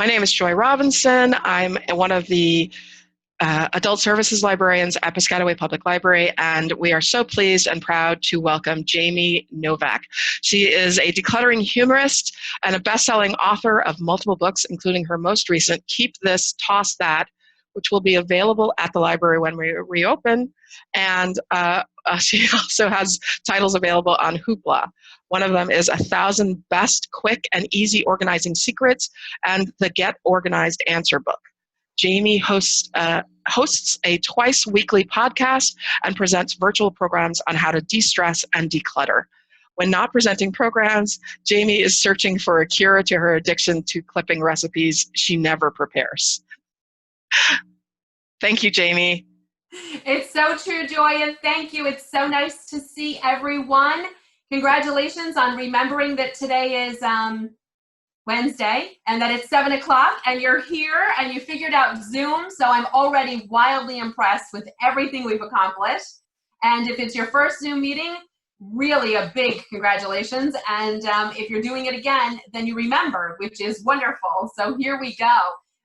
My name is Joy Robinson. I'm one of the adult services librarians at Piscataway Public Library, and we are so pleased and proud to welcome Jamie Novak. She is a decluttering humorist and a best-selling author of multiple books, including her most recent, Keep This, Toss That, which will be available at the library when we reopen. And she also has titles available on Hoopla. One of them is 1,000 Best Quick and Easy Organizing Secrets and the Get Organized Answer Book. Jamie hosts a twice-weekly podcast and presents virtual programs on how to de-stress and declutter. When not presenting programs, Jamie is searching for a cure to her addiction to clipping recipes she never prepares. Thank you, Jamie. It's so true, Joy, and thank you. It's so nice to see everyone. Congratulations on remembering that today is Wednesday and that it's 7 o'clock and you're here and you figured out Zoom. So I'm already wildly impressed with everything we've accomplished. And if it's your first Zoom meeting, really a big congratulations. And if you're doing it again, then you remember, which is wonderful. So here we go.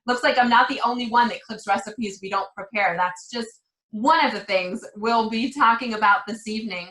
Looks like I'm not the only one that clips recipes we don't prepare. That's just one of the things we'll be talking about this evening.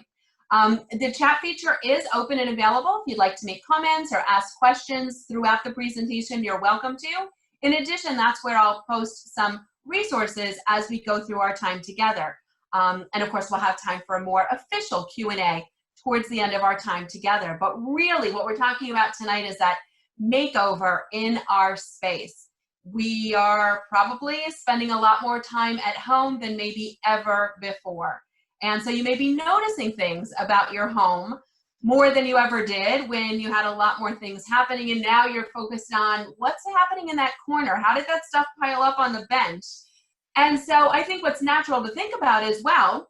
The chat feature is open and available. If you'd like to make comments or ask questions throughout the presentation, you're welcome to. In addition, that's where I'll post some resources as we go through our time together. And of course, we'll have time for a more official Q&A towards the end of our time together. But really, what we're talking about tonight is that makeover in our space. We are probably spending a lot more time at home than maybe ever before. And so you may be noticing things about your home more than you ever did when you had a lot more things happening, and now you're focused on what's happening in that corner. How did that stuff pile up on the bench? And so I think what's natural to think about is, well,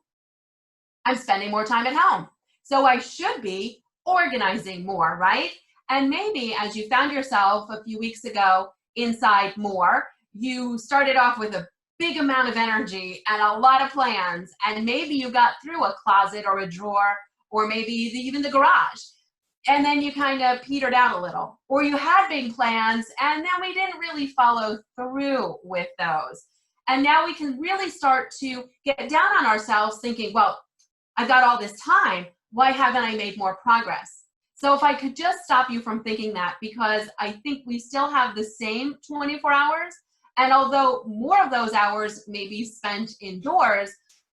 I'm spending more time at home, so I should be organizing more, right? And maybe as you found yourself a few weeks ago inside more, you started off with a big amount of energy and a lot of plans, and maybe you got through a closet or a drawer or maybe even the garage, and then you kind of petered out a little, or you had big plans and then we didn't really follow through with those. And now we can really start to get down on ourselves thinking, well, I've got all this time, why haven't I made more progress? So if I could just stop you from thinking that, because I think we still have the same 24 hours, and although more of those hours may be spent indoors,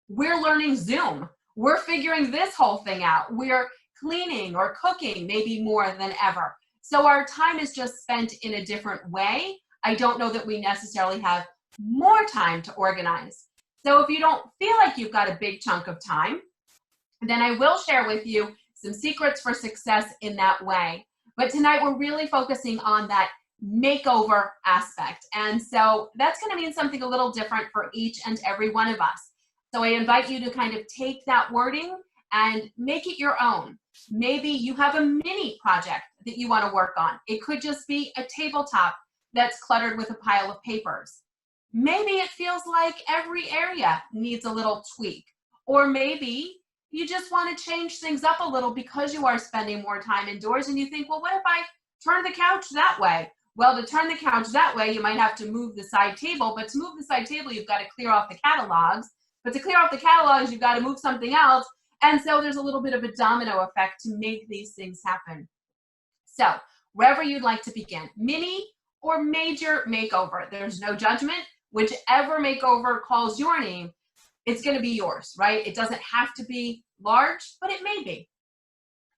we're learning Zoom. We're figuring this whole thing out. We're cleaning or cooking maybe more than ever. So our time is just spent in a different way. I don't know that we necessarily have more time to organize. So if you don't feel like you've got a big chunk of time, then I will share with you some secrets for success in that way. But tonight we're really focusing on that makeover aspect. And so that's going to mean something a little different for each and every one of us. So I invite you to kind of take that wording and make it your own. Maybe you have a mini project that you want to work on. It could just be a tabletop that's cluttered with a pile of papers. Maybe it feels like every area needs a little tweak. Or maybe you just want to change things up a little because you are spending more time indoors and you think, well, what if I turn the couch that way? Well, to turn the couch that way, you might have to move the side table, but to move the side table, you've got to clear off the catalogs. But to clear off the catalogs, you've got to move something else. And so there's a little bit of a domino effect to make these things happen. So wherever you'd like to begin, mini or major makeover, there's no judgment. Whichever makeover calls your name, it's going to be yours, right? It doesn't have to be large, but it may be.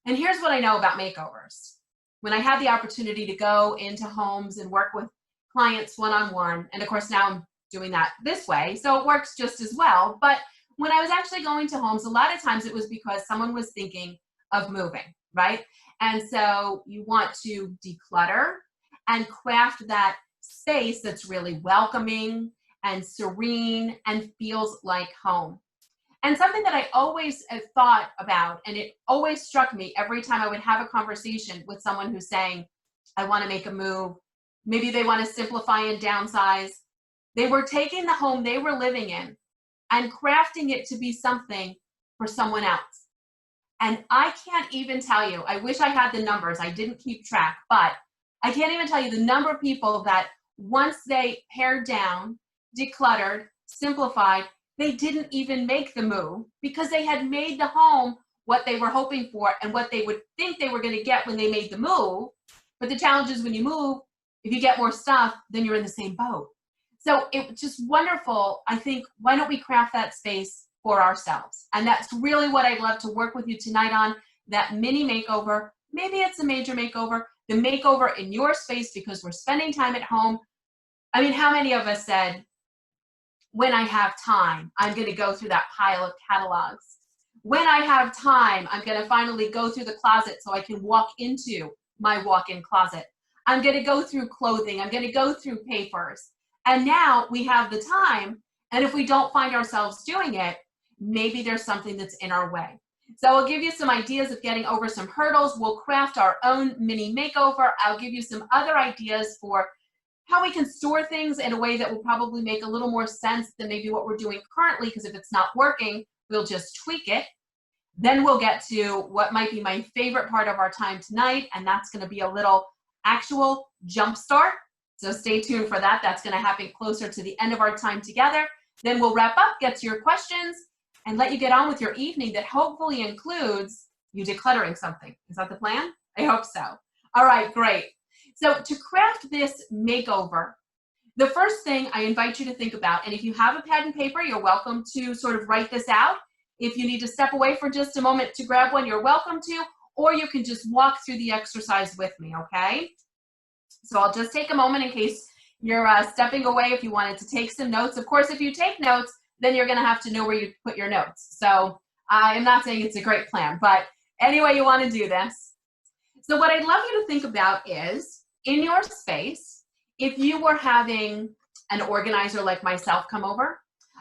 And here's what I know about makeovers. When I had the opportunity to go into homes and work with clients one-on-one, and of course now I'm doing that this way, so it works just as well. But when I was actually going to homes, a lot of times it was because someone was thinking of moving, right? And so you want to declutter and craft that space that's really welcoming and serene and feels like home. And something that I always thought about, and it always struck me every time I would have a conversation with someone who's saying, I want to make a move, maybe they want to simplify and downsize. They were taking the home they were living in and crafting it to be something for someone else. And I can't even tell you, I wish I had the numbers, I didn't keep track, but I can't even tell you the number of people that once they pared down, decluttered, simplified, they didn't even make the move because they had made the home what they were hoping for and what they would think they were going to get when they made the move. But the challenge is when you move, if you get more stuff, then you're in the same boat. So it's just wonderful. I think, why don't we craft that space for ourselves? And that's really what I'd love to work with you tonight on, that mini makeover. Maybe it's a major makeover, the makeover in your space because we're spending time at home. I mean, how many of us said, when I have time, I'm going to go through that pile of catalogs. When I have time, I'm going to finally go through the closet so I can walk into my walk-in closet. I'm going to go through clothing. I'm going to go through papers. And now we have the time. And if we don't find ourselves doing it, maybe there's something that's in our way. So I'll give you some ideas of getting over some hurdles. We'll craft our own mini makeover. I'll give you some other ideas for how we can store things in a way that will probably make a little more sense than maybe what we're doing currently, because if it's not working, we'll just tweak it. Then we'll get to what might be my favorite part of our time tonight, and that's going to be a little actual jump start. So stay tuned for that. That's going to happen closer to the end of our time together. Then we'll wrap up, get to your questions, and let you get on with your evening that hopefully includes you decluttering something. Is that the plan? I hope so. All right, great. So to craft this makeover, the first thing I invite you to think about, and if you have a pad and paper, you're welcome to sort of write this out. If you need to step away for just a moment to grab one, you're welcome to, or you can just walk through the exercise with me, okay? So I'll just take a moment in case you're stepping away if you wanted to take some notes. Of course, if you take notes, then you're gonna have to know where you put your notes. So I am not saying it's a great plan, but anyway you wanna do this. So what I'd love you to think about is, in your space, if you were having an organizer like myself come over,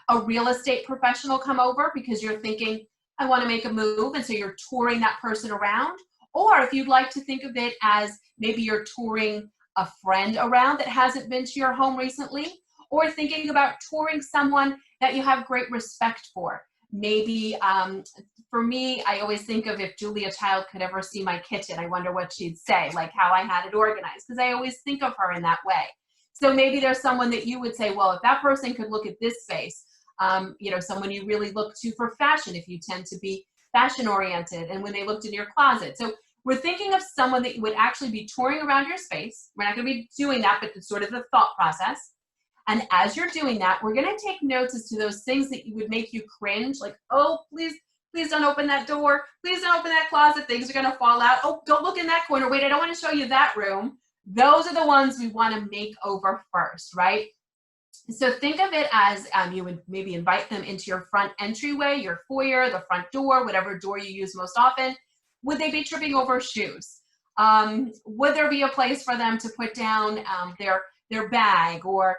a real estate professional come over because you're thinking, I want to make a move, and so you're touring that person around, or if you'd like to think of it as maybe you're touring a friend around that hasn't been to your home recently, or thinking about touring someone that you have great respect for. Maybe for me, I always think of if Julia Child could ever see my kitchen, I wonder what she'd say, like how I had it organized, because I always think of her in that way. So maybe there's someone that you would say, well, if that person could look at this space, you know, someone you really look to for fashion, if you tend to be fashion oriented, and when they looked in your closet. So we're thinking of someone that you would actually be touring around your space. We're not going to be doing that, but it's sort of the thought process. And as you're doing that, we're going to take notes as to those things that would make you cringe, like, oh, please don't open that door. Please don't open that closet. Things are going to fall out. Oh, don't look in that corner. Wait, I don't want to show you that room. Those are the ones we want to make over first, right? So think of it as you would maybe invite them into your front entryway, your foyer, the front door, whatever door you use most often. Would they be tripping over shoes? Would there be a place for them to put down their bag, or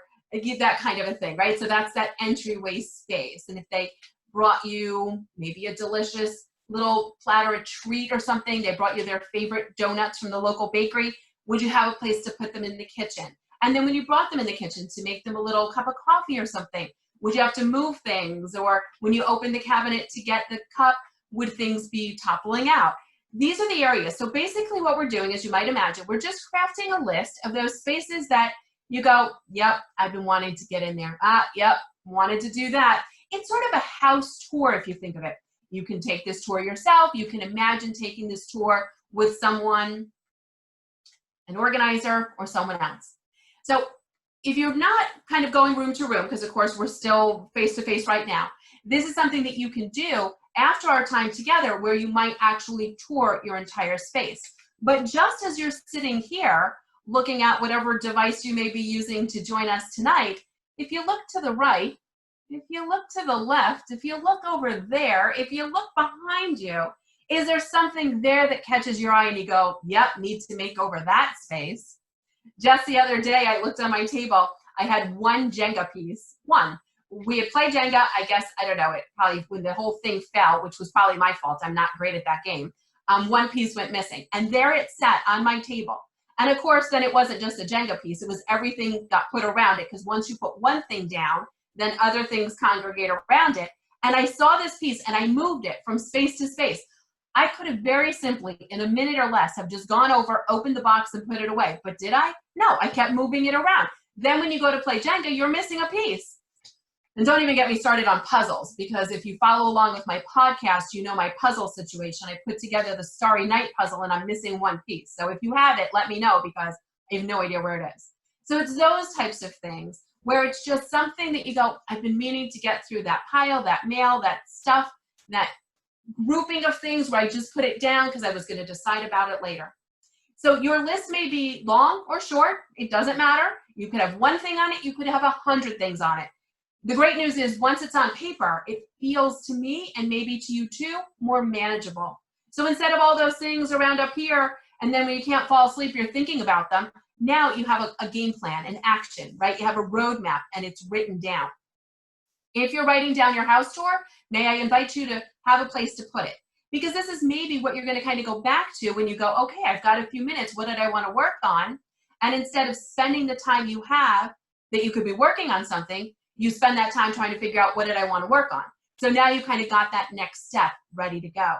that kind of a thing, right? So that's that entryway space. And if they brought you maybe a delicious little platter of treat or something, they brought you their favorite donuts from the local bakery, would you have a place to put them in the kitchen? And then when you brought them in the kitchen to make them a little cup of coffee or something, would you have to move things? Or when you open the cabinet to get the cup, would things be toppling out? These are the areas. So basically what we're doing, as you might imagine, we're just crafting a list of those spaces that you go, yep, I've been wanting to get in there. Yep, wanted to do that. It's sort of a house tour if you think of it. You can take this tour yourself. You can imagine taking this tour with someone, an organizer, or someone else. So if you're not kind of going room to room, because of course we're still face-to-face right now, this is something that you can do after our time together where you might actually tour your entire space. But just as you're sitting here looking at whatever device you may be using to join us tonight, if you look to the right, if you look to the left, if you look over there, if you look behind you, is there something there that catches your eye and you go, yep, need to make over that space? Just the other day, I looked on my table, I had one Jenga piece, one. We had played Jenga, I guess, I don't know, it probably when the whole thing fell, which was probably my fault, I'm not great at that game, one piece went missing. And there it sat on my table. And of course, then it wasn't just a Jenga piece, it was everything got put around it, because once you put one thing down, then other things congregate around it. And I saw this piece and I moved it from space to space. I could have very simply, in a minute or less, have just gone over, opened the box and put it away. But did I? No, I kept moving it around. Then when you go to play Jenga, you're missing a piece. And don't even get me started on puzzles, because if you follow along with my podcast, you know my puzzle situation. I put together the Starry Night puzzle and I'm missing one piece. So if you have it, let me know, because I have no idea where it is. So it's those types of things where it's just something that you go, I've been meaning to get through that pile, that mail, that stuff, that grouping of things where I just put it down because I was going to decide about it later. So your list may be long or short. It doesn't matter. You could have one thing on it. You could have 100 things on it. The great news is once it's on paper, it feels to me, and maybe to you too, more manageable. So instead of all those things around up here, and then when you can't fall asleep, you're thinking about them, now you have a game plan, an action, right? You have a roadmap and it's written down. If you're writing down your house tour, may I invite you to have a place to put it? Because this is maybe what you're going to kind of go back to when you go, okay, I've got a few minutes. What did I want to work on? And instead of spending the time you have that you could be working on something, you spend that time trying to figure out what did I want to work on. So now you kind of got that next step ready to go.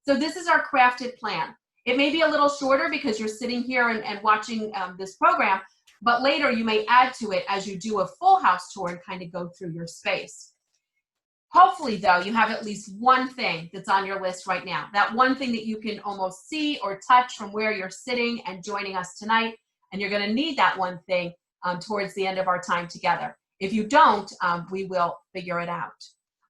So this is our crafted plan. It may be a little shorter because you're sitting here and watching this program, but later you may add to it as you do a full house tour and kind of go through your space. Hopefully, though, you have at least one thing that's on your list right now. That one thing that you can almost see or touch from where you're sitting and joining us tonight. And you're going to need that one thing towards the end of our time together. If you don't, we will figure it out.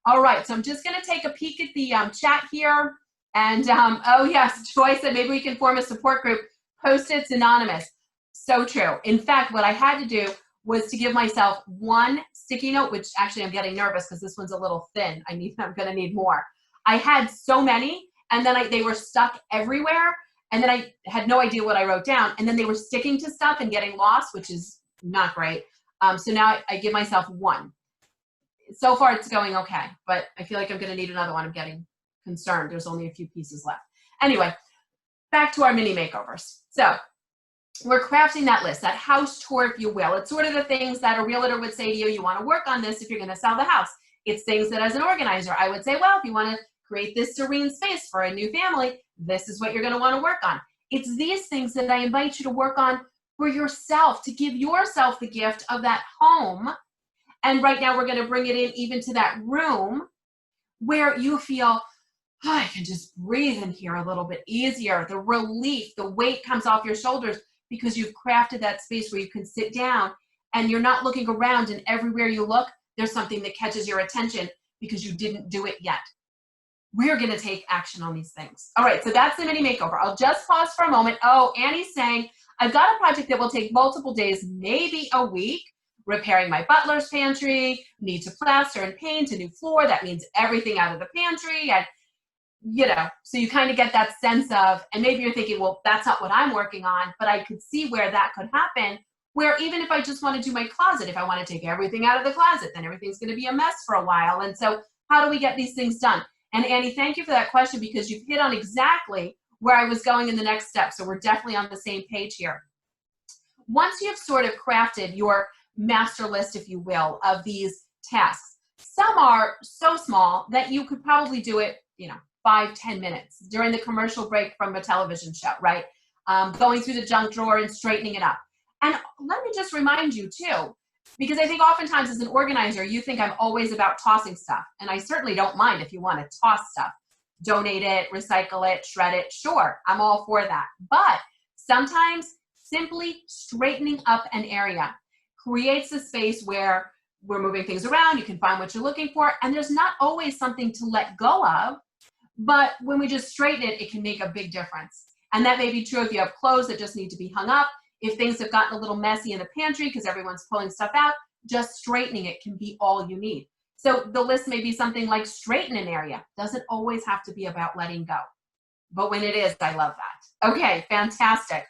All right, so I'm just going to take a peek at the chat here. And, oh, yes, Joy said maybe we can form a support group. Post-its anonymous. So true. In fact, what I had to do was to give myself one sticky note, which actually I'm getting nervous because this one's a little thin. I'm going to need more. I had so many, and then they were stuck everywhere, and then I had no idea what I wrote down, and then they were sticking to stuff and getting lost, which is not great. So now I give myself one. So far, it's going okay, but I feel like I'm going to need another one. I'm getting concerned. There's only a few pieces left. Anyway, back to our mini makeovers. So we're crafting that list, that house tour, if you will. It's sort of the things that a realtor would say to you, you want to work on this if you're going to sell the house. It's things that as an organizer, I would say, well, if you want to create this serene space for a new family, this is what you're going to want to work on. It's these things that I invite you to work on for yourself, to give yourself the gift of that home. And right now we're going to bring it in even to that room where you feel, oh, I can just breathe in here a little bit easier. The relief, the weight comes off your shoulders because you've crafted that space where you can sit down and you're not looking around, and everywhere you look, there's something that catches your attention because you didn't do it yet. We're going to take action on these things. All right, so that's the mini makeover. I'll just pause for a moment. Oh, Annie's saying, I've got a project that will take multiple days, maybe a week. Repairing my butler's pantry, need to plaster and paint a new floor. That means everything out of the pantry. And, you know, so you kind of get that sense of, and maybe you're thinking, well, that's not what I'm working on, but I could see where that could happen, where even if I just want to do my closet, if I want to take everything out of the closet, then everything's going to be a mess for a while. And so how do we get these things done? And Annie, thank you for that question, because you've hit on exactly where I was going in the next step. So we're definitely on the same page here. Once you've sort of crafted your master list, if you will, of these tasks, some are so small that you could probably do it, 5-10 minutes during the commercial break from a television show, right? Going through the junk drawer and straightening it up. And let me just remind you too, because I think oftentimes as an organizer, you think I'm always about tossing stuff. And I certainly don't mind if you want to toss stuff. Donate it, recycle it, shred it. Sure, I'm all for that. But sometimes simply straightening up an area creates a space where we're moving things around. You can find what you're looking for. And there's not always something to let go of. But when we just straighten it, it can make a big difference. And that may be true if you have clothes that just need to be hung up. If things have gotten a little messy in the pantry because everyone's pulling stuff out, just straightening it can be all you need. So the list may be something like straighten an area. Doesn't always have to be about letting go. But when it is, I love that. Okay, fantastic.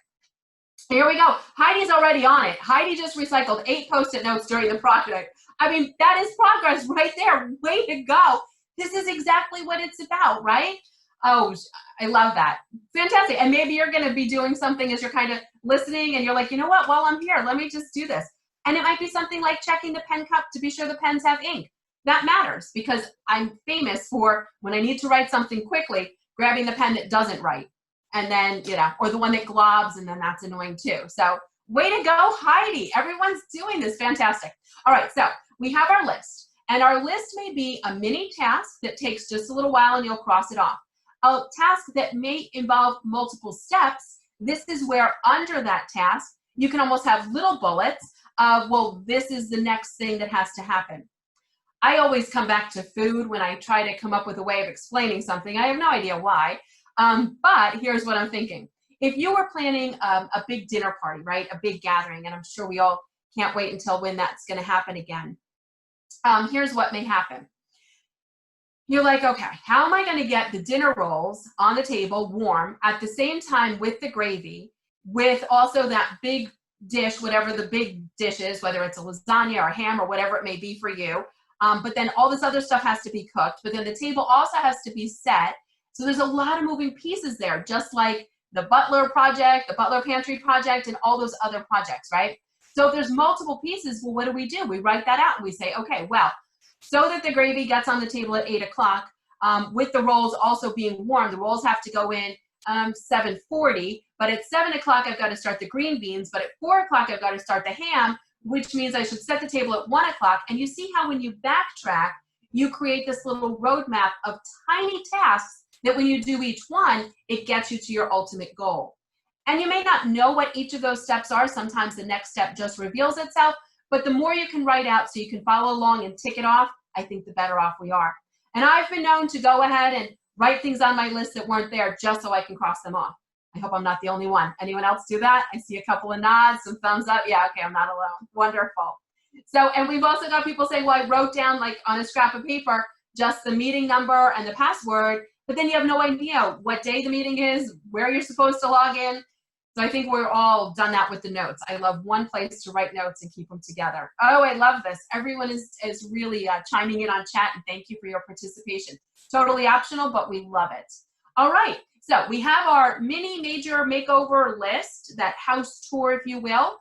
Here we go. Heidi's already on it. Heidi just recycled 8 Post-it notes during the project. I mean, that is progress right there. Way to go. This is exactly what it's about, right? Oh, I love that. Fantastic. And maybe you're going to be doing something as you're kind of listening and you're like, you know what, while I'm here, let me just do this. And it might be something like checking the pen cup to be sure the pens have ink. That matters because I'm famous for when I need to write something quickly, grabbing the pen that doesn't write. And then, or the one that globs, and then that's annoying too. So Way to go, Heidi. Everyone's doing this. Fantastic. All right, so we have our list. And our list may be a mini task that takes just a little while and you'll cross it off. A task that may involve multiple steps. This is where under that task, you can almost have little bullets of, well, this is the next thing that has to happen. I always come back to food when I try to come up with a way of explaining something. I have no idea why, but here's what I'm thinking. If you were planning a big dinner party, right, a big gathering, and I'm sure we all can't wait until when that's going to happen again. Here's what may happen. You're like, okay, how am I going to get the dinner rolls on the table warm at the same time with the gravy, with also that big dish, whatever the big dish is, whether it's a lasagna or ham or whatever it may be for you. But then all this other stuff has to be cooked, but then the table also has to be set. So there's a lot of moving pieces there, just like the Butler project, the Butler Pantry project, and all those other projects, right? So if there's multiple pieces, well, what do? We write that out and we say, okay, well, so that the gravy gets on the table at 8 o'clock, with the rolls also being warm, the rolls have to go in 7:40, but at 7 o'clock, I've got to start the green beans, but at 4 o'clock, I've got to start the ham, which means I should set the table at 1 o'clock. And you see how when you backtrack, you create this little roadmap of tiny tasks that when you do each one, it gets you to your ultimate goal. And you may not know what each of those steps are. Sometimes the next step just reveals itself, but the more you can write out so you can follow along and tick it off, I think the better off we are. And I've been known to go ahead and write things on my list that weren't there just so I can cross them off. I hope I'm not the only one. Anyone else do that? I see a couple of nods, some thumbs up. Yeah, okay, I'm not alone. Wonderful. So, and we've also got people saying, well, I wrote down like on a scrap of paper, just the meeting number and the password, but then you have no idea what day the meeting is, where you're supposed to log in. So I think we're all done that with the notes. I love one place to write notes and keep them together. Oh, I love this. Everyone is really chiming in on chat, and thank you for your participation. Totally optional, but we love it. All right, so we have our mini major makeover list, that house tour, if you will,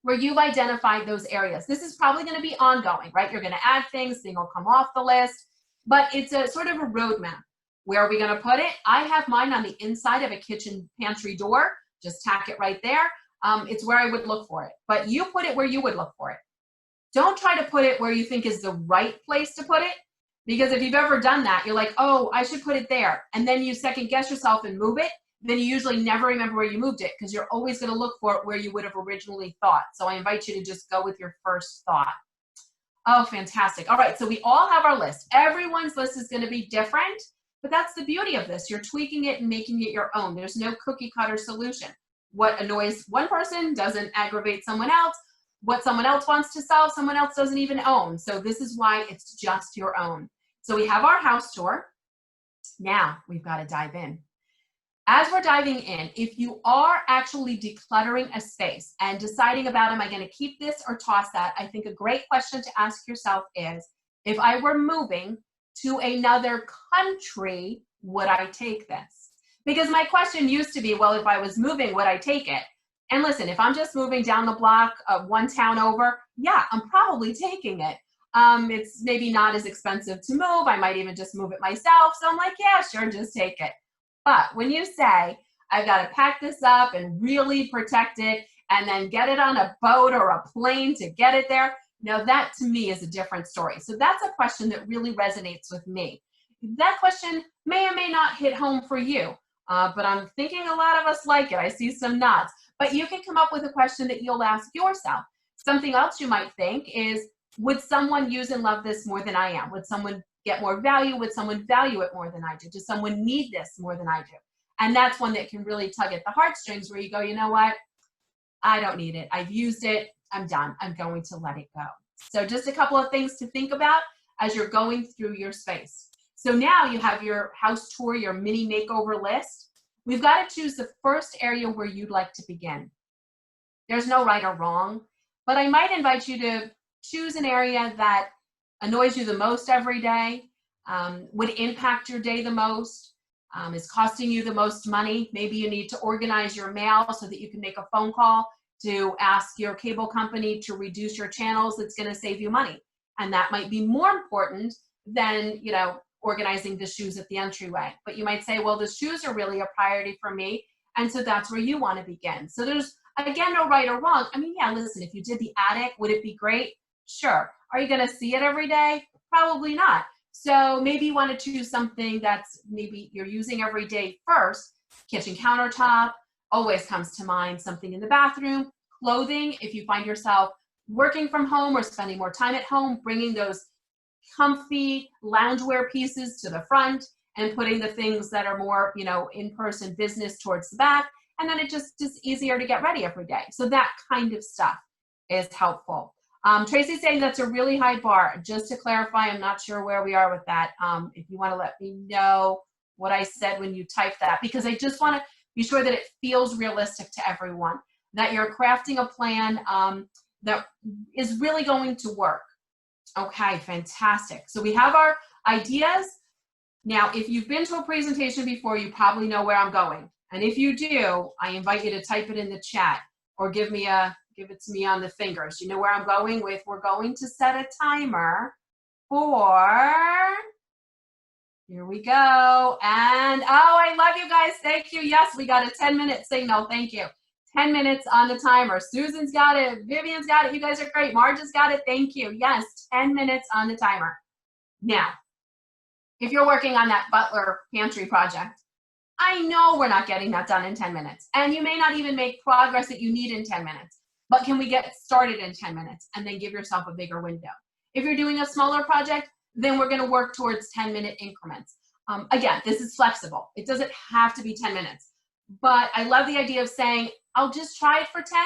where you've identified those areas. This is probably going to be ongoing, right? You're going to add things, things will come off the list, but it's a sort of a roadmap. Where are we going to put it? I have mine on the inside of a kitchen pantry door. Just tack it right there. It's where I would look for it. But you put it where you would look for it. Don't try to put it where you think is the right place to put it. Because if you've ever done that, you're like, oh, I should put it there. And then you second guess yourself and move it. Then you usually never remember where you moved it because you're always going to look for it where you would have originally thought. So I invite you to just go with your first thought. Oh, fantastic. All right, so we all have our list. Everyone's list is going to be different. But that's the beauty of this. You're tweaking it and making it your own. There's no cookie cutter solution. What annoys one person doesn't aggravate someone else. What someone else wants to solve, someone else doesn't even own. So this is why it's just your own. So we have our house tour. Now we've got to dive in. As we're diving in, if you are actually decluttering a space and deciding about, am I going to keep this or toss that? I think a great question to ask yourself is, if I were moving to another country, would I take this? Because my question used to be, well, if I was moving, would I take it? And listen, if I'm just moving down the block of one town over, yeah, I'm probably taking it. It's maybe not as expensive to move. I might even just move it myself. So I'm like, yeah, sure, just take it. But when you say, I've got to pack this up and really protect it and then get it on a boat or a plane to get it there, now that to me is a different story. So that's a question that really resonates with me. That question may or may not hit home for you, but I'm thinking a lot of us like it. I see some nods. But you can come up with a question that you'll ask yourself. Something else you might think is, would someone use and love this more than I am? Would someone get more value? Would someone value it more than I do? Does someone need this more than I do? And that's one that can really tug at the heartstrings where you go, you know what? I don't need it. I've used it. I'm done. I'm going to let it go. So just a couple of things to think about as you're going through your space. So now you have your house tour, your mini makeover list. We've got to choose the first area where you'd like to begin. There's no right or wrong, but I might invite you to choose an area that annoys you the most every day, would impact your day the most, is costing you the most money. Maybe you need to organize your mail so that you can make a phone call to ask your cable company to reduce your channels. That's going to save you money. And that might be more important than, you know, organizing the shoes at the entryway. But you might say, well, the shoes are really a priority for me. And so that's where you want to begin. So there's Again, no right or wrong. I mean, yeah, listen, if you did the attic, would it be great? Sure. Are you going to see it every day? Probably not. So maybe you want to choose something that's maybe you're using every day first. Kitchen countertop always comes to mind. Something in the bathroom, clothing. If you find yourself working from home or spending more time at home, bringing those comfy loungewear pieces to the front and putting the things that are more, in-person business towards the back. And then it just is easier to get ready every day. So that kind of stuff is helpful. Tracy's saying that's a really high bar. Just to clarify, I'm not sure where we are with that. If you want to let me know what I said when you typed that, because I just want to be sure that it feels realistic to everyone, that you're crafting a plan that is really going to work. Okay, fantastic. So we have our ideas. Now, if you've been to a presentation before, you probably know where I'm going. And if you do, I invite you to type it in the chat or give it to me on the fingers. You know where I'm going with, we're going to set a timer for, here we go. And, oh, I love you guys. Thank you. Yes, we got a 10-minute signal. Thank you. 10 minutes on the timer. Susan's got it. Vivian's got it. You guys are great. Marge has got it. Thank you. Yes, 10 minutes on the timer. Now, if you're working on that Butler pantry project, I know we're not getting that done in 10 minutes. And you may not even make progress that you need in 10 minutes. But can we get started in 10 minutes and then give yourself a bigger window? If you're doing a smaller project, then we're going to work towards 10-minute increments. Again, this is flexible. It doesn't have to be 10 minutes. But I love the idea of saying, I'll just try it for 10.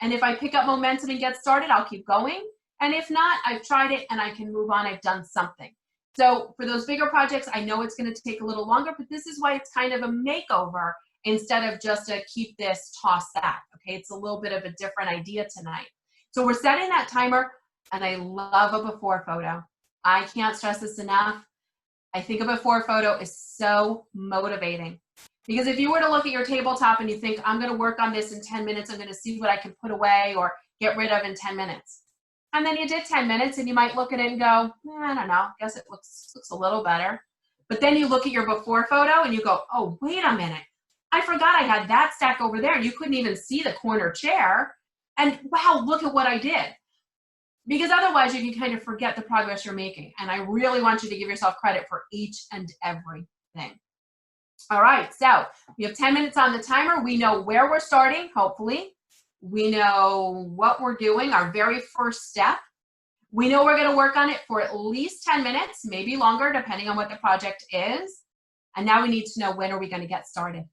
And if I pick up momentum and get started, I'll keep going. And if not, I've tried it and I can move on. I've done something. So for those bigger projects, I know it's going to take a little longer, but this is why it's kind of a makeover instead of just a keep this, toss that. Okay, it's a little bit of a different idea tonight. So we're setting that timer, and I love a before photo. I can't stress this enough. I think a before photo is so motivating. Because if you were to look at your tabletop and you think, I'm going to work on this in 10 minutes, I'm going to see what I can put away or get rid of in 10 minutes. And then you did 10 minutes and you might look at it and go, I don't know, I guess it looks a little better. But then you look at your before photo and you go, oh, wait a minute. I forgot I had that stack over there. You couldn't even see the corner chair. And wow, look at what I did. Because otherwise you can kind of forget the progress you're making. And I really want you to give yourself credit for each and everything. All right, so we have 10 minutes on the timer. We know where we're starting, hopefully. We know what we're doing, our very first step. We know we're going to work on it for at least 10 minutes, maybe longer, depending on what the project is. And now we need to know, when are we going to get started?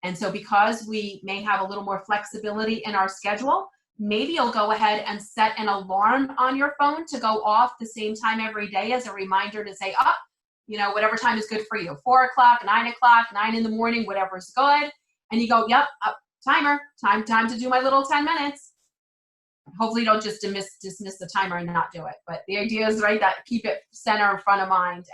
And so because we may have a little more flexibility in our schedule, maybe you'll go ahead and set an alarm on your phone to go off the same time every day as a reminder to say, up, whatever time is good for you, 4 o'clock, 9 o'clock, 9 in the morning, whatever's good. And you go, yep, up, timer, time to do my little 10 minutes. Hopefully you don't just dismiss the timer and not do it. But the idea is, right, that keep it center in front of mind.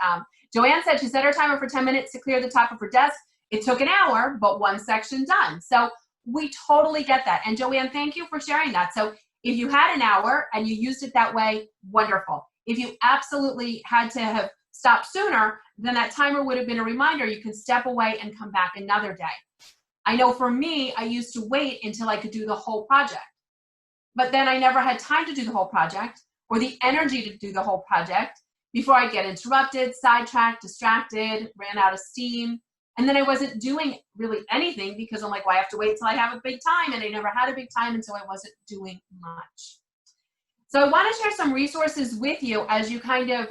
Joanne said she set her timer for 10 minutes to clear the top of her desk. It took an hour, but one section done. So we totally get that. And Joanne, thank you for sharing that. So if you had an hour and you used it that way, wonderful. If you absolutely had to have stopped sooner, then that timer would have been a reminder you can step away and come back another day. I know for me, I used to wait until I could do the whole project. But then I never had time to do the whole project or the energy to do the whole project before I get interrupted, sidetracked, distracted, ran out of steam. And then I wasn't doing really anything because I'm like, well, I have to wait till I have a big time. And I never had a big time, and so I wasn't doing much. So I want to share some resources with you as you kind of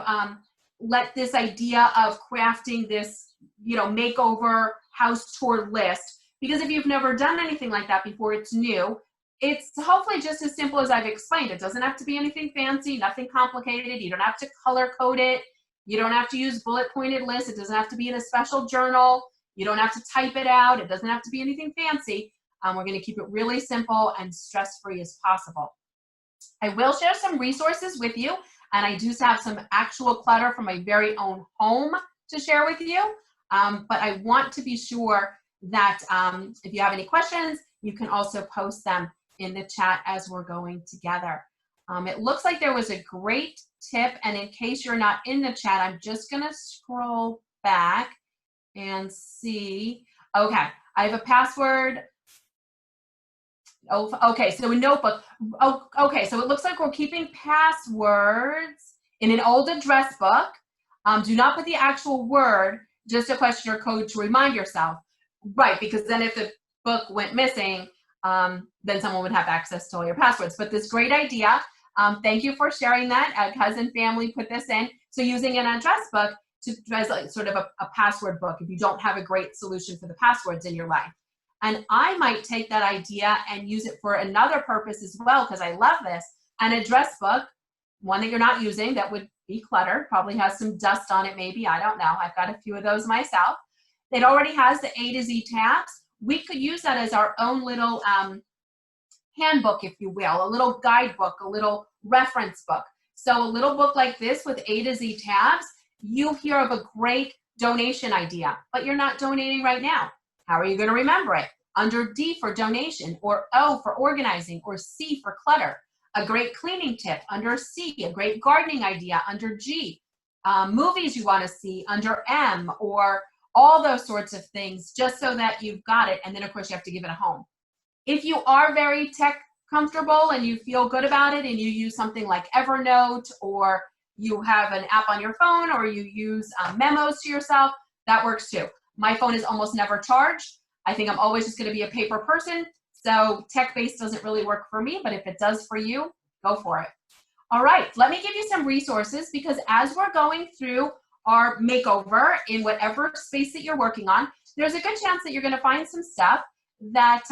let this idea of crafting this, makeover house tour list. Because if you've never done anything like that before, it's new. It's hopefully just as simple as I've explained. It doesn't have to be anything fancy, nothing complicated. You don't have to color code it. You don't have to use bullet pointed lists. It doesn't have to be in a special journal. You don't have to type it out. It doesn't have to be anything fancy. We're going to keep it really simple and stress-free as possible. I will share some resources with you, and I do have some actual clutter from my very own home to share with you. But I want to be sure that if you have any questions, you can also post them in the chat as we're going together. It looks like there was a great tip, and in case you're not in the chat, I'm just going to scroll back and see. Okay, I have a password. Oh, okay, so a notebook. Oh, okay, so it looks like we're keeping passwords in an old address book. Do not put the actual word, just a question or code to remind yourself. Right, because then if the book went missing, then someone would have access to all your passwords. But this great idea. Thank you for sharing that. A cousin family put this in. So using an address book to as like sort of a password book if you don't have a great solution for the passwords in your life. And I might take that idea and use it for another purpose as well, because I love this. An address book, one that you're not using that would be cluttered, probably has some dust on it maybe, I don't know. I've got a few of those myself. It already has the A to Z tabs. We could use that as our own little handbook, if you will, a little guidebook, a little reference book. So a little book like this with A to Z tabs, you hear of a great donation idea, but you're not donating right now. How are you going to remember it? Under D for donation, or O for organizing, or C for clutter. A great cleaning tip under C, a great gardening idea under G. Movies you want to see under M, or all those sorts of things, just so that you've got it. And then, of course, you have to give it a home. If you are very tech comfortable and you feel good about it and you use something like Evernote, or you have an app on your phone, or you use memos to yourself, that works too. My phone is almost never charged. I think I'm always just going to be a paper person. So tech-based doesn't really work for me, but if it does for you, go for it. All right, let me give you some resources, because as we're going through our makeover in whatever space that you're working on, there's a good chance that you're going to find some stuff that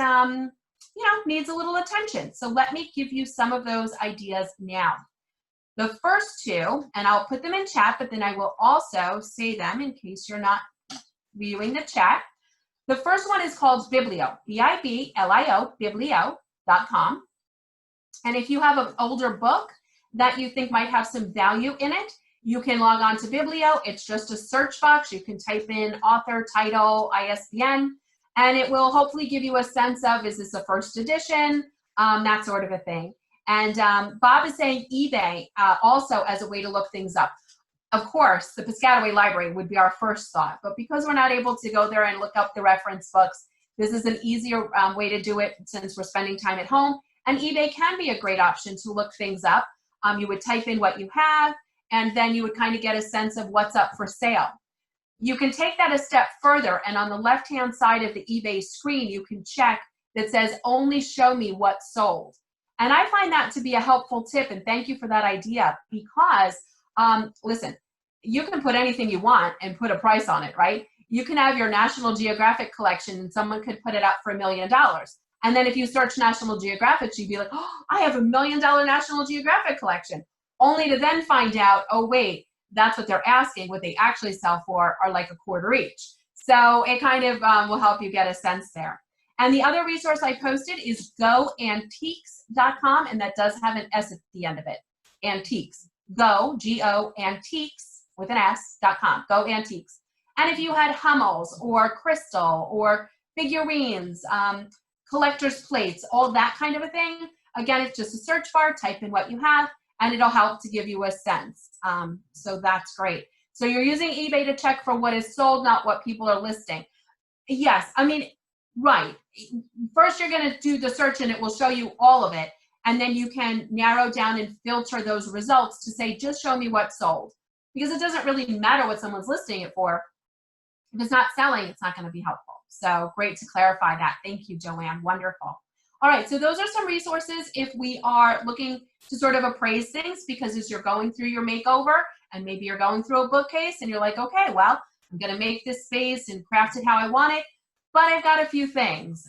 needs a little attention. So let me give you some of those ideas now. The first two, and I'll put them in chat, but then I will also say them in case you're not viewing the chat. The first one is called Biblio, B-I-B-L-I-O, biblio.com. And if you have an older book that you think might have some value in it, you can log on to Biblio. It's just a search box. You can type in author, title, ISBN, and it will hopefully give you a sense of, is this a first edition, that sort of a thing. And Bob is saying eBay also as a way to look things up. Of course, the Piscataway Library would be our first thought, but because we're not able to go there and look up the reference books, this is an easier way to do it since we're spending time at home. And eBay can be a great option to look things up. You would type in what you have, and then you would kind of get a sense of what's up for sale. You can take that a step further, and on the left-hand side of the eBay screen, you can check that says, only show me what's sold. And I find that to be a helpful tip, and thank you for that idea, because listen, you can put anything you want and put a price on it, right? You can have your National Geographic collection and someone could put it up for $1 million. And then if you search National Geographic, you'd be like, oh, I have $1 million National Geographic collection. Only to then find out, oh, wait, that's what they're asking. What they actually sell for are like $0.25 each. So it kind of will help you get a sense there. And the other resource I posted is goantiques.com, and that does have an S at the end of it. Antiques. Go, G-O, antiques with an S.com. Go Antiques. And if you had Hummels or crystal or figurines, collector's plates, all that kind of a thing, again, it's just a search bar, type in what you have, and it'll help to give you a sense. So that's great. So you're using eBay to check for what is sold, not what people are listing. Yes, I mean, right. First, you're going to do the search and it will show you all of it. And then you can narrow down and filter those results to say, just show me what's sold. Because it doesn't really matter what someone's listing it for. If it's not selling, it's not going to be helpful. So great to clarify that. Thank you, Joanne. Wonderful. All right, so those are some resources if we are looking to sort of appraise things, because as you're going through your makeover and maybe you're going through a bookcase and you're like, okay, well, I'm going to make this space and craft it how I want it, but I've got a few things.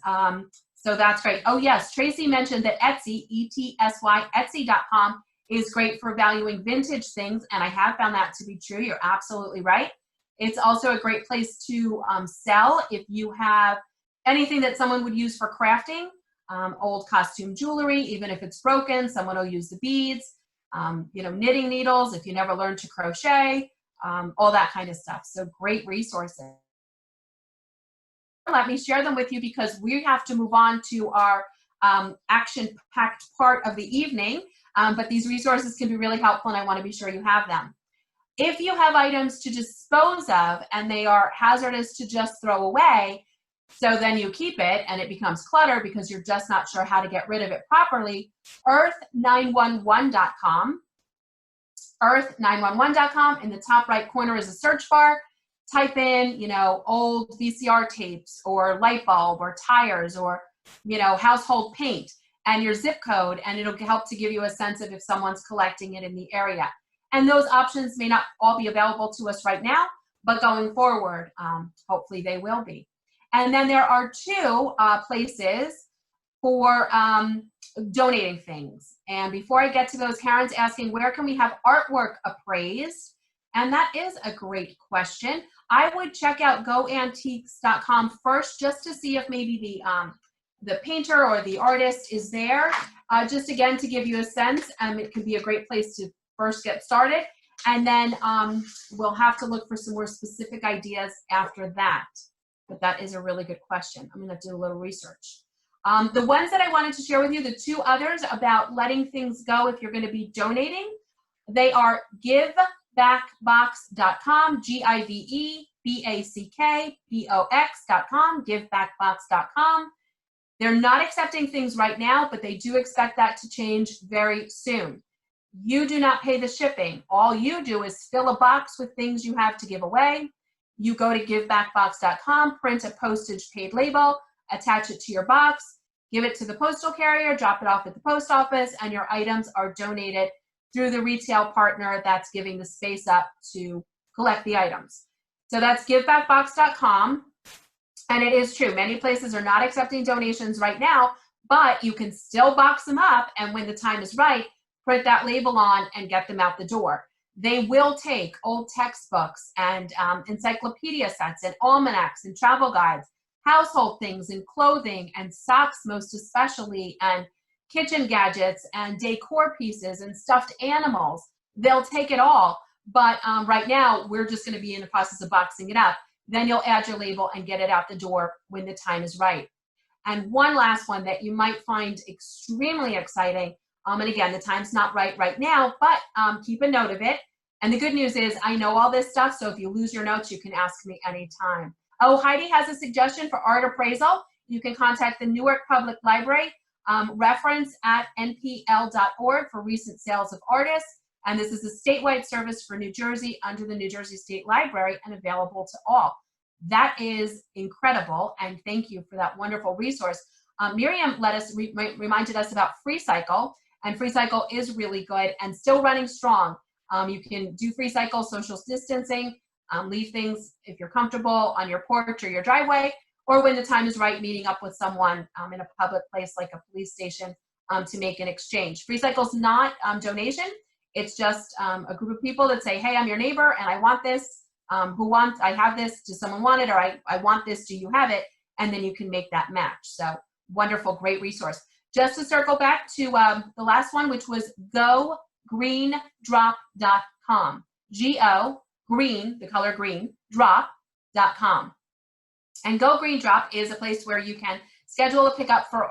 So that's great. Oh, yes, Tracy mentioned that Etsy, E-T-S-Y, Etsy.com is great for valuing vintage things, and I have found that to be true. You're absolutely right. It's also a great place to sell if you have anything that someone would use for crafting, old costume jewelry, even if it's broken, someone will use the beads, knitting needles, if you never learned to crochet, all that kind of stuff. So great resources. Let me share them with you because we have to move on to our action-packed part of the evening, but these resources can be really helpful, and I want to be sure you have them. If you have items to dispose of and they are hazardous to just throw away, so then you keep it and it becomes clutter because you're just not sure how to get rid of it properly, earth911.com. earth911.com. In the top right corner is a search bar. Type in, old VCR tapes or light bulb or tires or, household paint and your zip code, and it'll help to give you a sense of if someone's collecting it in the area. And those options may not all be available to us right now, but going forward, hopefully they will be. And then there are two places for donating things. And before I get to those, Karen's asking, where can we have artwork appraised? And that is a great question. I would check out goantiques.com first, just to see if maybe the painter or the artist is there. Just again, to give you a sense, it could be a great place to first get started. And then we'll have to look for some more specific ideas after that. But that is a really good question. I'm going to do a little research. The ones that I wanted to share with you, the two others about letting things go if you're going to be donating, they are givebackbox.com, givebackbox.com, givebackbox.com. They're not accepting things right now, but they do expect that to change very soon. You do not pay the shipping. All you do is fill a box with things you have to give away. You go to givebackbox.com, print a postage paid label, attach it to your box, give it to the postal carrier, drop it off at the post office, and your items are donated through the retail partner that's giving the space up to collect the items. So that's givebackbox.com. And it is true, many places are not accepting donations right now, but you can still box them up, and when the time is right, print that label on and get them out the door. They will take old textbooks and encyclopedia sets and almanacs and travel guides, household things and clothing and socks most especially, and kitchen gadgets and decor pieces and stuffed animals. They'll take it all, but right now we're just going to be in the process of boxing it up. Then you'll add your label and get it out the door when the time is right. And one last one that you might find extremely exciting, and again, the time's not right now, but keep a note of it. And the good news is I know all this stuff, so if you lose your notes, you can ask me anytime. Oh, Heidi has a suggestion for art appraisal. You can contact the Newark Public Library, reference at npl.org for recent sales of artists. And this is a statewide service for New Jersey under the New Jersey State Library and available to all. That is incredible, and thank you for that wonderful resource. Miriam reminded us about FreeCycle, and FreeCycle is really good and still running strong. You can do FreeCycle, social distancing, leave things, if you're comfortable, on your porch or your driveway, or when the time is right, meeting up with someone in a public place like a police station to make an exchange. FreeCycle's not donation. It's just a group of people that say, hey, I'm your neighbor and I want this. I have this, does someone want it? Or I want this, do you have it? And then you can make that match. So wonderful, great resource. Just to circle back to the last one, which was gogreendrop.com. G-O, green, the color green, drop.com. And Go Green Drop is a place where you can schedule a pickup for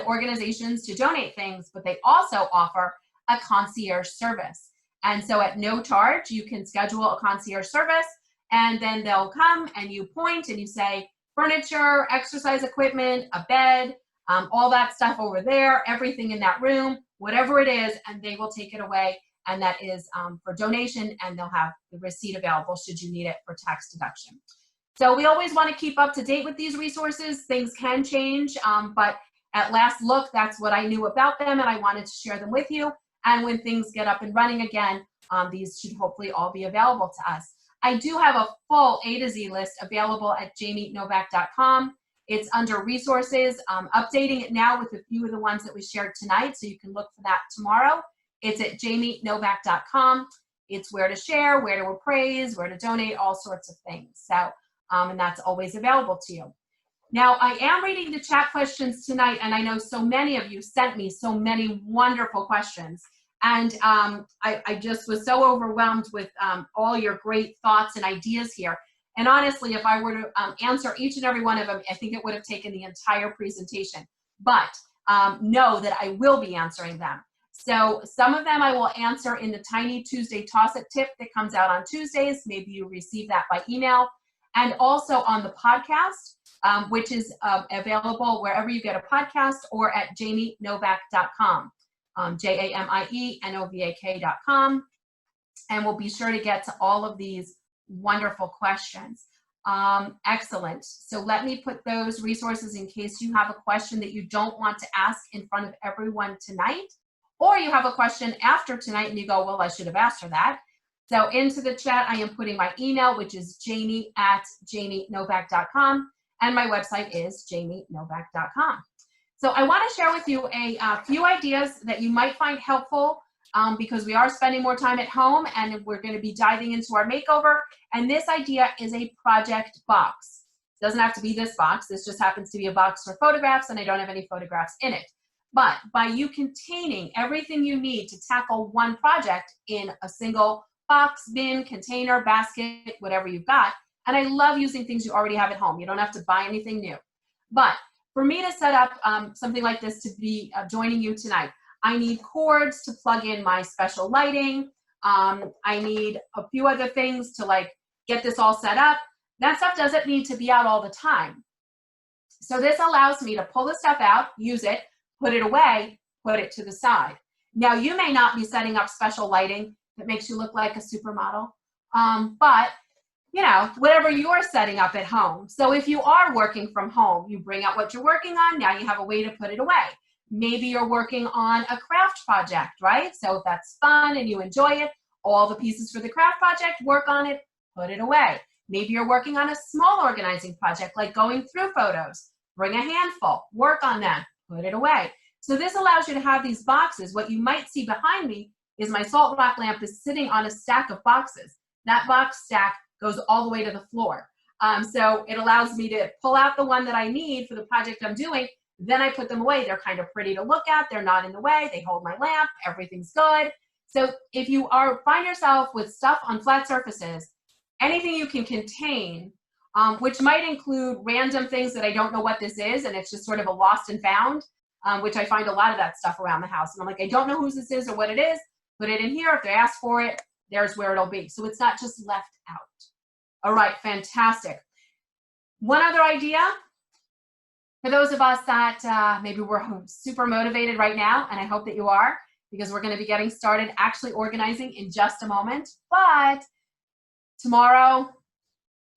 organizations to donate things, but they also offer a concierge service. And so at no charge, you can schedule a concierge service, and then they'll come and you point and you say, furniture, exercise equipment, a bed, all that stuff over there, everything in that room, whatever it is, and they will take it away. And that is for donation, and they'll have the receipt available should you need it for tax deduction. So we always want to keep up to date with these resources. Things can change, but at last look, that's what I knew about them, and I wanted to share them with you. And when things get up and running again, these should hopefully all be available to us. I do have a full A to Z list available at jamienovak.com. It's under resources, updating it now with a few of the ones that we shared tonight, so you can look for that tomorrow. It's at jamienovak.com. It's where to share, where to appraise, where to donate, all sorts of things. So, and that's always available to you. Now, I am reading the chat questions tonight, and I know so many of you sent me so many wonderful questions. And I just was so overwhelmed with all your great thoughts and ideas here. And honestly, if I were to answer each and every one of them, I think it would have taken the entire presentation. But know that I will be answering them. So some of them I will answer in the Tiny Tuesday Toss-It tip that comes out on Tuesdays. Maybe you receive that by email. and also on the podcast, which is available wherever you get a podcast or at jamienovak.com, JAMIENOVAK.com. And we'll be sure to get to all of these wonderful questions. Excellent. So let me put those resources in case you have a question that you don't want to ask in front of everyone tonight, or you have a question after tonight and you go, well, I should have asked her that. So into the chat, I am putting my email, which is jamie@jamienovak.com, and my website is jamienovak.com. So I want to share with you a few ideas that you might find helpful because we are spending more time at home and we're going to be diving into our makeover. And this idea is a project box. It doesn't have to be this box. This just happens to be a box for photographs, and I don't have any photographs in it. But by you containing everything you need to tackle one project in a single box, bin, container, basket, whatever you've got, and I love using things you already have at home. You don't have to buy anything new. But for me to set up something like this to be joining you tonight, I need cords to plug in my special lighting. I need a few other things to like get this all set up. That stuff doesn't need to be out all the time. So this allows me to pull the stuff out, use it, put it away, put it to the side. Now you may not be setting up special lighting that makes you look like a supermodel, but you know, whatever you're setting up at home. So if you are working from home, you bring out what you're working on, now you have a way to put it away. Maybe you're working on a craft project, right? So if that's fun and you enjoy it, all the pieces for the craft project, work on it, put it away. Maybe you're working on a small organizing project like going through photos. Bring a handful, work on that, put it away. So this allows you to have these boxes. What you might see behind me is my salt rock lamp is sitting on a stack of boxes. That box stack goes all the way to the floor. So it allows me to pull out the one that I need for the project I'm doing. Then I put them away. They're kind of pretty to look at. They're not in the way. They hold my lamp. Everything's good. So if you find yourself with stuff on flat surfaces, anything you can contain, which might include random things that I don't know what this is, and it's just sort of a lost and found, which I find a lot of that stuff around the house. And I'm like, I don't know whose this is or what it is. Put it in here. If they ask for it, there's where it'll be. So it's not just left out. All right, fantastic. One other idea. For those of us that maybe we're super motivated right now, and I hope that you are, because we're going to be getting started actually organizing in just a moment. But tomorrow,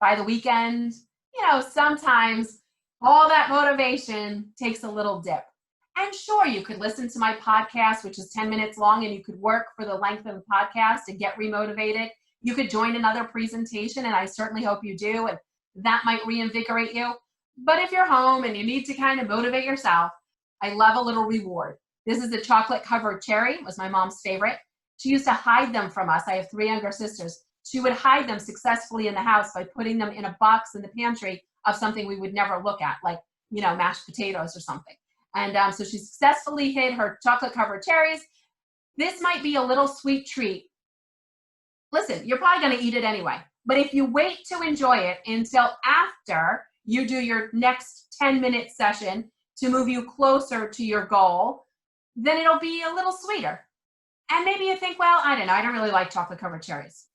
by the weekend, you know, sometimes all that motivation takes a little dip. And sure, you could listen to my podcast, which is 10 minutes long, and you could work for the length of the podcast and get remotivated. You could join another presentation, and I certainly hope you do, and that might reinvigorate you. But if you're home and you need to kind of motivate yourself, I love a little reward. This is a chocolate-covered cherry. It was my mom's favorite. She used to hide them from us. I have 3 younger sisters. She would hide them successfully in the house by putting them in a box in the pantry of something we would never look at, like, you know, mashed potatoes or something. And so she successfully hid her chocolate-covered cherries. This might be a little sweet treat. Listen, you're probably going to eat it anyway. But if you wait to enjoy it until after you do your next 10-minute session to move you closer to your goal, then it'll be a little sweeter. And maybe you think, well, I don't know, I don't really like chocolate-covered cherries,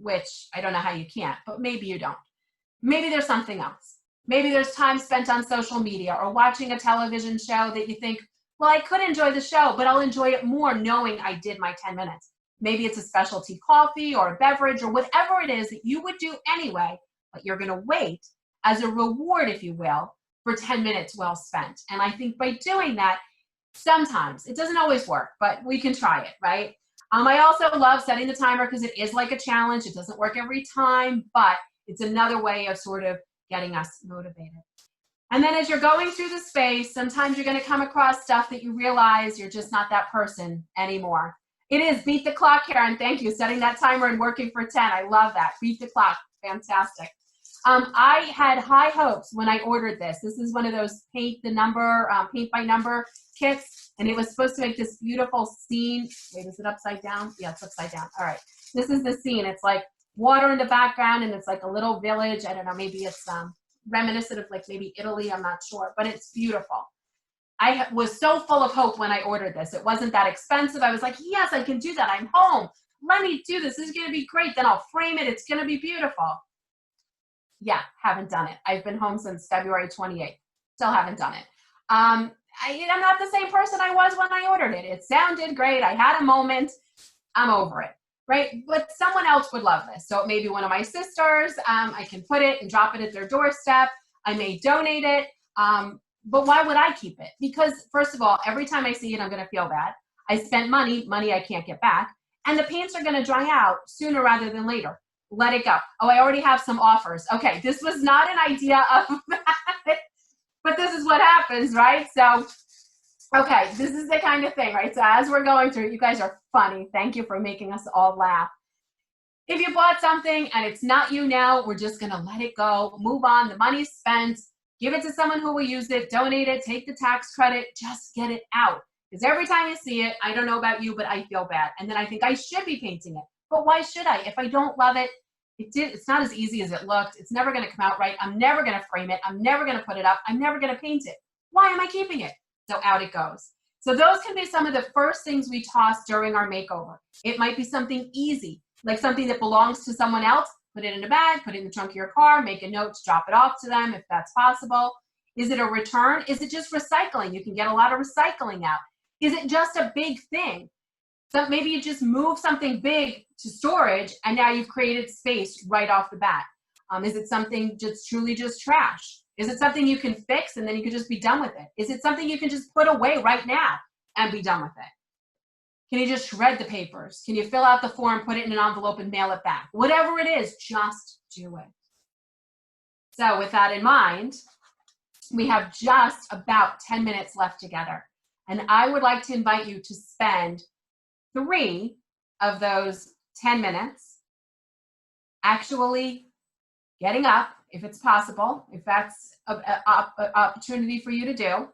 which I don't know how you can't, but maybe you don't. Maybe there's something else. Maybe there's time spent on social media or watching a television show that you think, well, I could enjoy the show, but I'll enjoy it more knowing I did my 10 minutes. Maybe it's a specialty coffee or a beverage or whatever it is that you would do anyway, but you're going to wait as a reward, if you will, for 10 minutes well spent. And I think by doing that, sometimes, it doesn't always work, but we can try it, right? I also love setting the timer because it is like a challenge. It doesn't work every time, but it's another way of sort of getting us motivated. And then as you're going through the space, sometimes you're going to come across stuff that you realize you're just not that person anymore. It is beat the clock, Karen. Thank you. Setting that timer and working for 10. I love that. Beat the clock. Fantastic. I had high hopes when I ordered this. This is one of those paint by number kits, and it was supposed to make this beautiful scene. Wait, is it upside down? Yeah, it's upside down. All right. This is the scene. It's like water in the background, and it's like a little village. I don't know. Maybe it's reminiscent of like maybe Italy. I'm not sure, but it's beautiful. I was so full of hope when I ordered this. It wasn't that expensive. I was like, yes, I can do that. I'm home. Let me do this. This is going to be great. Then I'll frame it. It's going to be beautiful. Yeah, haven't done it. I've been home since February 28th. Still haven't done it. I'm not the same person I was when I ordered it. It sounded great. I had a moment. I'm over it, right? But someone else would love this. So it may be one of my sisters. I can put it and drop it at their doorstep. I may donate it. But why would I keep it? Because first of all, every time I see it, I'm going to feel bad. I spent money I can't get back. And the paints are going to dry out sooner rather than later. Let it go. Oh, I already have some offers. Okay, this was not an idea of that, but this is what happens, right? So, okay, this is the kind of thing, right? So as we're going through, you guys are funny. Thank you for making us all laugh. If you bought something and it's not you now, we're just going to let it go, move on. The money's spent. Give it to someone who will use it, donate it, take the tax credit, just get it out. Because every time you see it, I don't know about you, but I feel bad. And then I think I should be painting it. But why should I? If I don't love it, it's not as easy as it looked. It's never going to come out right. I'm never going to frame it. I'm never going to put it up. I'm never going to paint it. Why am I keeping it? So out it goes. So those can be some of the first things we toss during our makeover. It might be something easy, like something that belongs to someone else. Put it in a bag, put it in the trunk of your car, make a note to drop it off to them if that's possible. Is it a return? Is it just recycling? You can get a lot of recycling out. Is it just a big thing? So maybe you just move something big to storage and now you've created space right off the bat. Is it something just truly just trash? Is it something you can fix and then you can just be done with it? Is it something you can just put away right now and be done with it? Can you just shred the papers? Can you fill out the form, put it in an envelope and mail it back? Whatever it is, just do it. So with that in mind, we have just about 10 minutes left together. And I would like to invite you to spend 3 of those 10 minutes actually getting up, if it's possible, if that's an opportunity for you to do.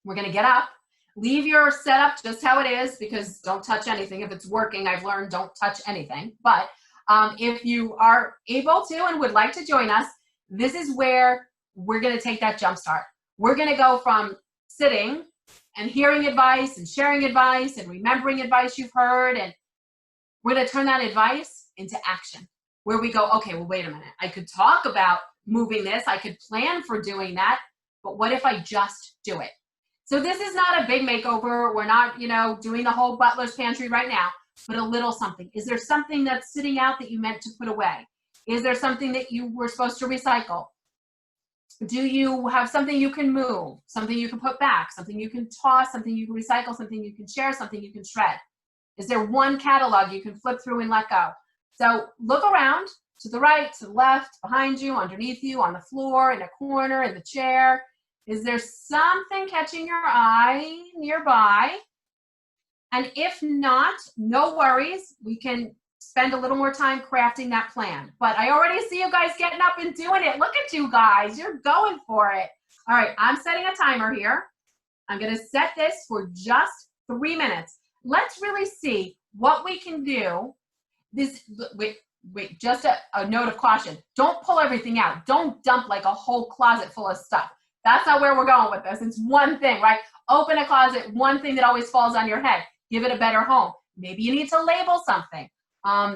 We're going to get up. Leave your setup just how it is, because don't touch anything. If it's working, I've learned don't touch anything. But if you are able to and would like to join us, this is where we're going to take that jump start. We're going to go from sitting and hearing advice and sharing advice and remembering advice you've heard, and we're going to turn that advice into action, where we go, okay, well, wait a minute. I could talk about moving this. I could plan for doing that, but what if I just do it? So this is not a big makeover. We're not, doing the whole butler's pantry right now, but a little something. Is there something that's sitting out that you meant to put away? Is there something that you were supposed to recycle? Do you have something you can move, something you can put back, something you can toss, something you can recycle, something you can share, something you can shred? Is there one catalog you can flip through and let go? So look around, to the right, to the left, behind you, underneath you, on the floor, in a corner, in the chair. Is there something catching your eye nearby? And if not, no worries. We can spend a little more time crafting that plan. But I already see you guys getting up and doing it. Look at you guys. You're going for it. All right, I'm setting a timer here. I'm going to set this for just 3 minutes. Let's really see what we can do. Wait, just a note of caution. Don't pull everything out. Don't dump like a whole closet full of stuff. That's not where we're going with this. It's one thing, right? Open a closet, one thing that always falls on your head. Give it a better home. Maybe you need to label something.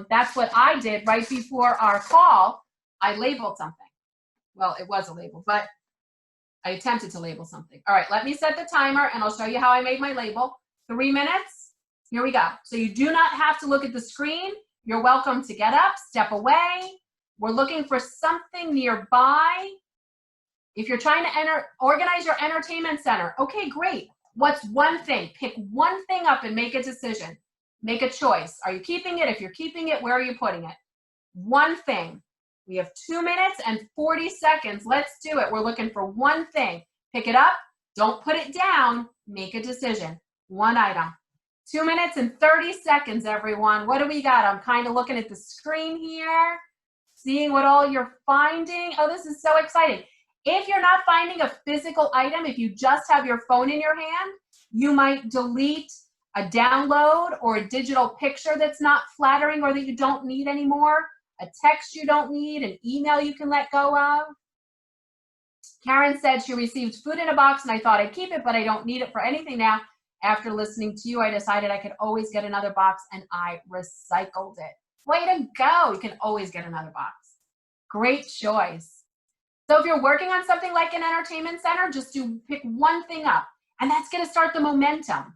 That's what I did right before our call. I labeled something. Well, it was a label, but I attempted to label something. All right, let me set the timer and I'll show you how I made my label. 3 minutes. Here we go. So you do not have to look at the screen. You're welcome to get up, step away. We're looking for something nearby. If you're trying to organize your entertainment center, okay, great. What's one thing? Pick one thing up and make a decision. Make a choice. Are you keeping it? If you're keeping it, where are you putting it? One thing. We have 2 minutes and 40 seconds. Let's do it. We're looking for one thing. Pick it up. Don't put it down. Make a decision. One item. 2 minutes and 30 seconds, everyone. What do we got? I'm kind of looking at the screen here, seeing what all you're finding. Oh, this is so exciting. If you're not finding a physical item, if you just have your phone in your hand, you might delete a download or a digital picture that's not flattering or that you don't need anymore, a text you don't need, an email you can let go of. Karen said she received food in a box and I thought I'd keep it, but I don't need it for anything now. After listening to you, I decided I could always get another box and I recycled it. Way to go. You can always get another box. Great choice. So if you're working on something like an entertainment center, just pick one thing up, and that's going to start the momentum.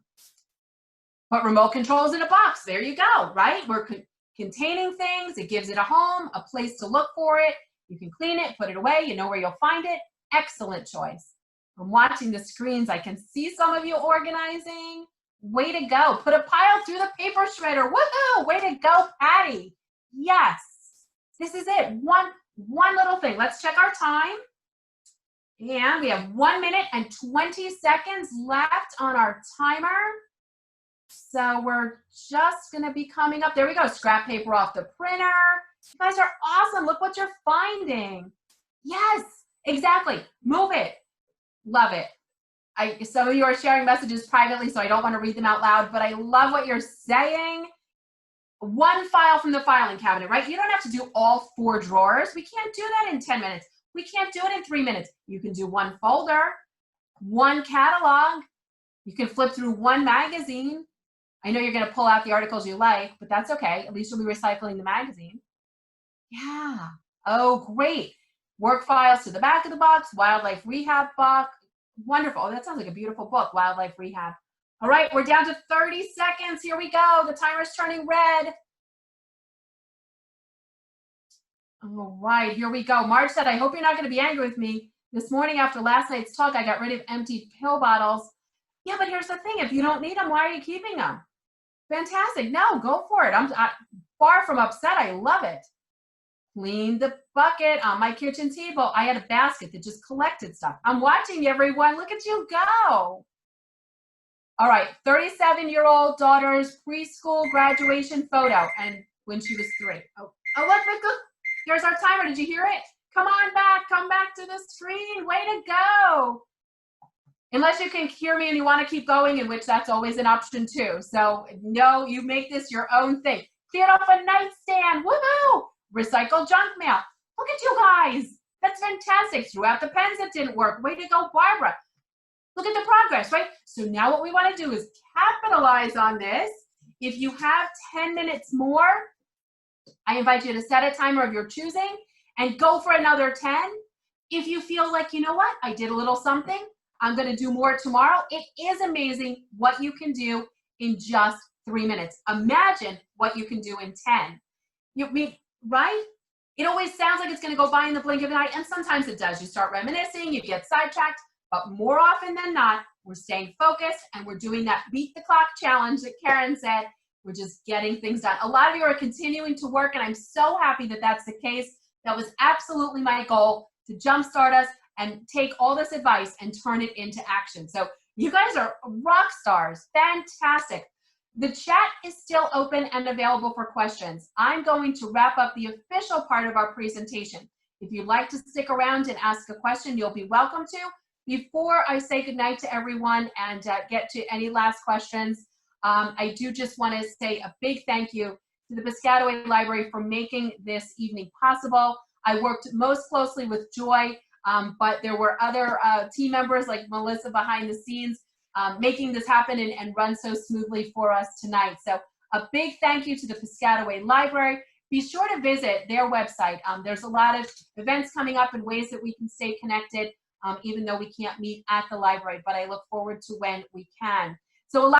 Put remote controls in a box. There you go, right? We're containing things. It gives it a home, a place to look for it. You can clean it, put it away. You know where you'll find it. Excellent choice. I'm watching the screens. I can see some of you organizing. Way to go. Put a pile through the paper shredder. Woohoo! Way to go, Patty. Yes. This is it. One little thing. Let's check our time. And we have 1 minute and 20 seconds left on our timer. So we're just going to be coming up. There we go. Scrap paper off the printer. You guys are awesome. Look what you're finding. Yes, exactly. Move it. Love it. Some of you are sharing messages privately, so I don't want to read them out loud, but I love what you're saying. One file from the filing cabinet, right? You don't have to do all 4 drawers. We can't do that in 10 minutes. We can't do it in 3 minutes. You can do one folder, one catalog. You can flip through one magazine. I know you're going to pull out the articles you like, but that's okay. At least you'll be recycling the magazine. Yeah. Oh, great. Work files to the back of the box, wildlife rehab box. Wonderful. Oh, that sounds like a beautiful book, Wildlife Rehab. All right, we're down to 30 seconds. Here we go. The timer's turning red. All right, here we go. Marge said, I hope you're not going to be angry with me. This morning after last night's talk, I got rid of empty pill bottles. Yeah, but here's the thing. If you don't need them, why are you keeping them? Fantastic. No, go for it. I'm far from upset. I love it. Clean the bucket on my kitchen table. I had a basket that just collected stuff. I'm watching everyone. Look at you go. All right, 37-year-old daughter's preschool graduation photo, and when she was 3. Oh, look. Here's our timer. Did you hear it? Come on back. Come back to the screen. Way to go. Unless you can hear me and you want to keep going, in which that's always an option too. So no, you make this your own thing. Cleared off a nightstand. Woohoo! Recycle junk mail. Look at you guys. That's fantastic. Threw out the pens that didn't work. Way to go, Barbara. Look at the progress, right? So now what we want to do is capitalize on this. If you have 10 minutes more, I invite you to set a timer of your choosing and go for another 10. If you feel like, you know what, I did a little something, I'm going to do more tomorrow. It is amazing what you can do in just 3 minutes. Imagine what you can do in 10. Right? It always sounds like it's going to go by in the blink of an eye, and sometimes it does. You start reminiscing, you get sidetracked, but more often than not, we're staying focused and we're doing that beat the clock challenge that Karen said. We're just getting things done. A lot of you are continuing to work, and I'm so happy that that's the case. That was absolutely my goal, to jumpstart us and take all this advice and turn it into action. So you guys are rock stars. Fantastic. The chat is still open and available for questions. I'm going to wrap up the official part of our presentation. If you'd like to stick around and ask a question, you'll be welcome to. Before I say goodnight to everyone and get to any last questions, I do just want to say a big thank you to the Piscataway Library for making this evening possible. I worked most closely with Joy, but there were other team members like Melissa behind the scenes making this happen and run so smoothly for us tonight. So a big thank you to the Piscataway Library. Be sure to visit their website. There's a lot of events coming up and ways that we can stay connected, even though we can't meet at the library, but I look forward to when we can. So